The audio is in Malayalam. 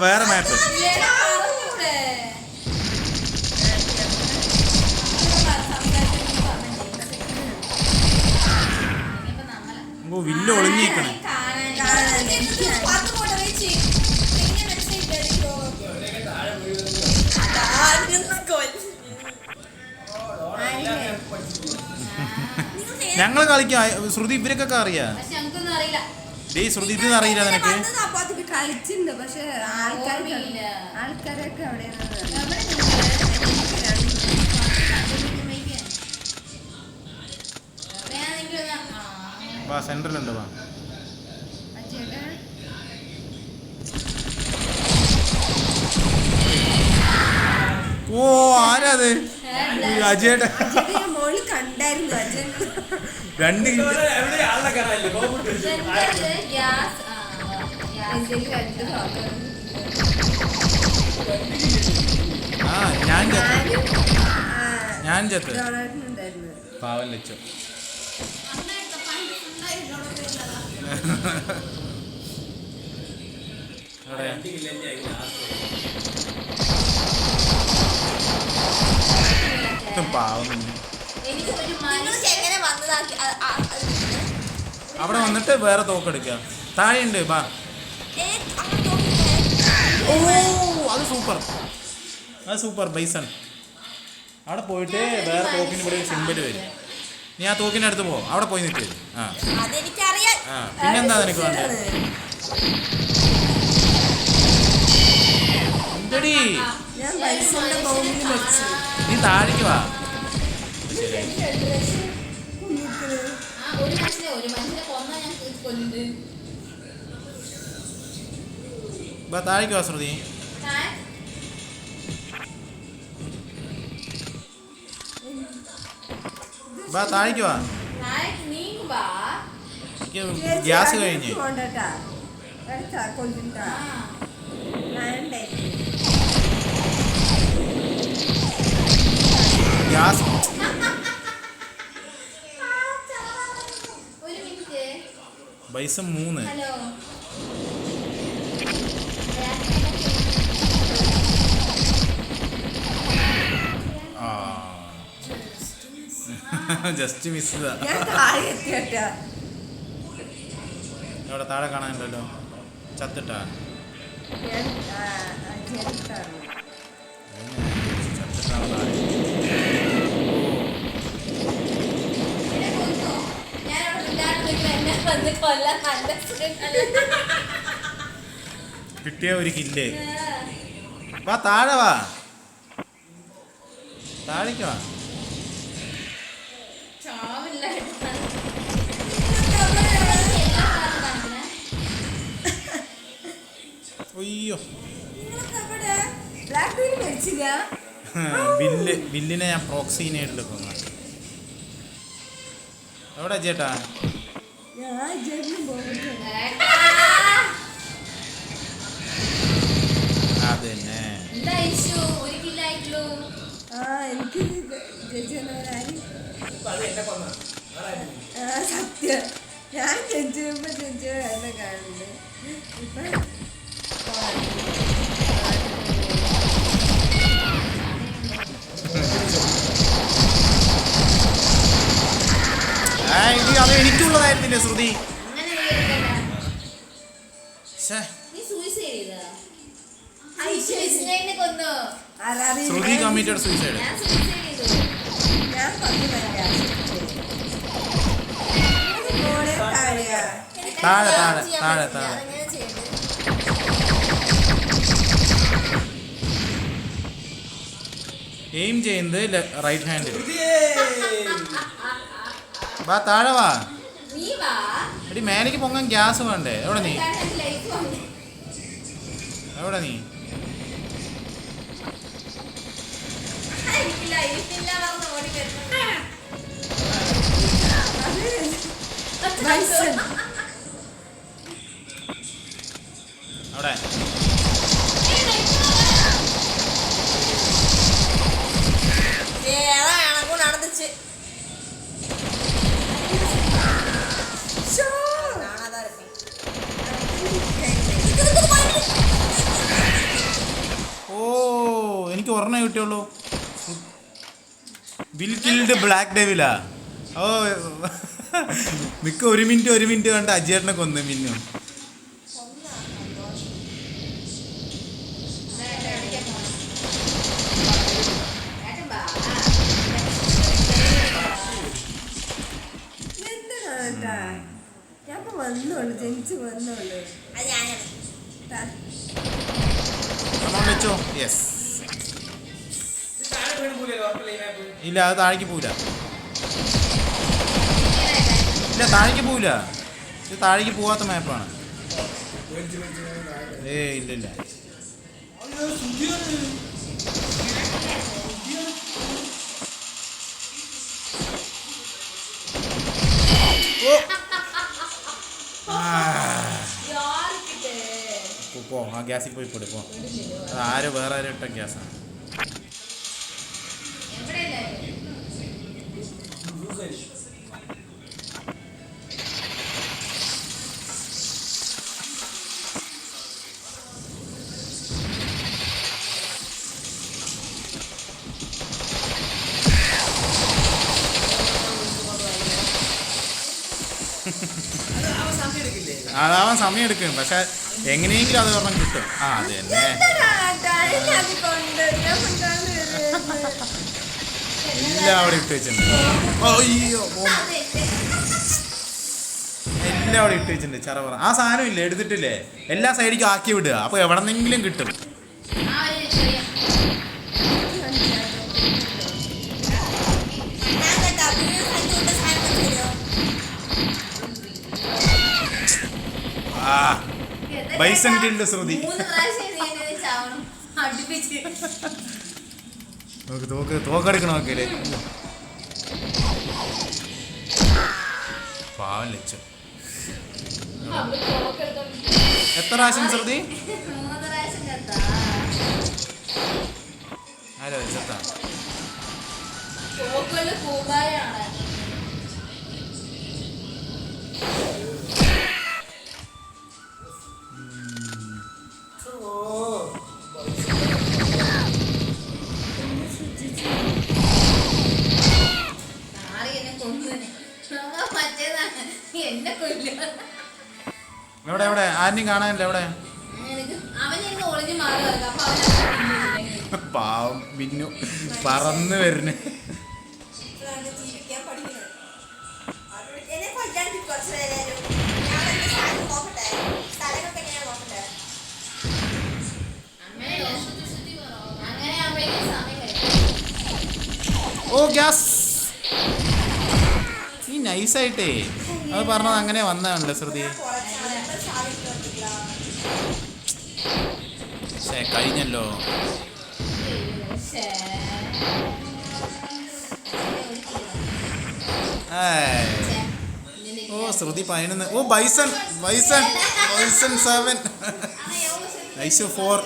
വേറെ മാറ്റർ വില്ല ഒളിഞ്ഞിരിക്കണം. ഞങ്ങള് കളിക്കാം. ശ്രുതി ഇവരൊക്കെ അറിയാം. ശ്രുതി ഇത് അറിയില്ല നിനക്ക്? കളിച്ചിട്ടുണ്ട് പക്ഷെ ആൾക്കാരൊക്കെ വാ സെന്ററിലുണ്ട്. വാ ഓ ആരാത്? അജയേട്ടൻ മോളിൽ കണ്ടായിരുന്നു. അജയൻ രണ്ട് ഞാൻ ചത്ത് പാവം ലച്ചോ. പാവം അവിടെ വന്നിട്ട് വേറെ തോക്കെടുക്കുക. താഴെയുണ്ട്. ബാ. ഓ അത് സൂപ്പർ, അത് സൂപ്പർ. ബൈസൺ അവിടെ പോയിട്ട് വേറെ തോക്കിന് ഇവിടെ ഒരു സിമ്പിൾ വരും. നീ ആ തോക്കിൻ്റെ അടുത്ത് പോ. അവിടെ പോയി നിൽക്ക്. ആ പിന്നെന്താ നിനക്ക് വേണ്ടത്? എന്തടി നീ താഴേക്ക് വാ. താഴേക്ക് വാ ശ്രുതി. താഴേക്ക് വാ. ഗ്യാസ് കഴിഞ്ഞ് ഗ്യാസ് പൈസ 3. Just miss. ഇവിടെ താഴെ കാണാനുണ്ടല്ലോ. ചത്തിട്ടാ കിട്ടിയ ഒരു കില്ല്. വാ താഴെ വാ. താഴേക്ക് വാ. അയ്യോ വില്ലിനെ ഞാൻ പ്രോക്സീനായിട്ട് കൊന്നു. എവിടെ ചേട്ടാ? അതന്നെ സത്യം. ഞാൻ ചെഞ്ചുമ്പോ എന്നെ കാണുന്നുണ്ട്. ഇപ്പൊ അത് എനിക്കുള്ളതായിരുന്നില്ലേ ശ്രുതി? ശ്രുതി കമ്മിറ്റഡ് സൂയിസൈഡ്. താഴെ താഴെ താഴെ താഴെ എയിം ചെയ്യുന്നത് റൈറ്റ് ഹാൻഡിൽ. വാ താഴെ വാ. എടി മേലേക്ക് പൊങ്ങാൻ ഗ്യാസ് വേണ്ടേ? എവിടെ നീ? എവിടെ നീ? അവിടെ ഒരെണ്ണം കിട്ടിയുള്ളൂ. വിൽ കിൽഡ് ബ്ലാക്ക് ഡെവിലാ. ഓ മിക്ക ഒരു മിനിറ്റ് കണ്ട് അജിയേട്ടനെ കൊന്നു മിന്നു. ഞാൻ വന്നോളൂ, ജനിച്ചു വന്നോളൂ. വെച്ചോ. യെസ്. ഇല്ല അത് താഴേക്ക് പോവില്ല. ഇല്ല താഴേക്ക് പോവില്ല. ഇത് താഴേക്ക് പോവാത്ത മാപ്പാണ്. ഇല്ല പോ. ആ ഗ്യാസിൽ പോയി പൊടി പോ. അത് ആരോ വേറെ ആരും ഇട്ട ഗ്യാസാണ്. അതാവാൻ സമയം എടുക്കും. പക്ഷെ എങ്ങനെയെങ്കിലും അത് ഒരെണ്ണം കിട്ടും. അത് തന്നെ. എല്ലാം അവിടെ ഇട്ട് വെച്ചിട്ടുണ്ട്. അയ്യോ എല്ലാം അവിടെ ഇട്ട് വെച്ചിട്ടുണ്ട്. ചറവറ ആ സാധനം ഇല്ലേ എടുത്തിട്ടില്ലേ, എല്ലാ സൈഡിലേക്കും ആക്കി വിടുക. അപ്പോൾ എവിടെന്നെങ്കിലും കിട്ടും. ബൈസൺ കിൽഡ് ശ്രുതി. തോക്കെടുക്കണം നോക്കിയല്ലേ. പാവം ലച്ചു. എത്ര പ്രാവശ്യം ശ്രുതി? ആരോ ചെത്താ. എവിടെ ആരെയും കാണാനില്ല. എവിടെ പാവം മിന്നു പറന്ന് വരുന്നേ. ഓ ഗ്യാസ്. ഈ നൈസായിട്ടേ അത് പറഞ്ഞത് അങ്ങനെ വന്നതാണല്ലോ ശ്രുതി. കഴിഞ്ഞല്ലോ. ഓ ശ്രുതി 11. ഓ ബൈസൺ 7. ഐശു 4.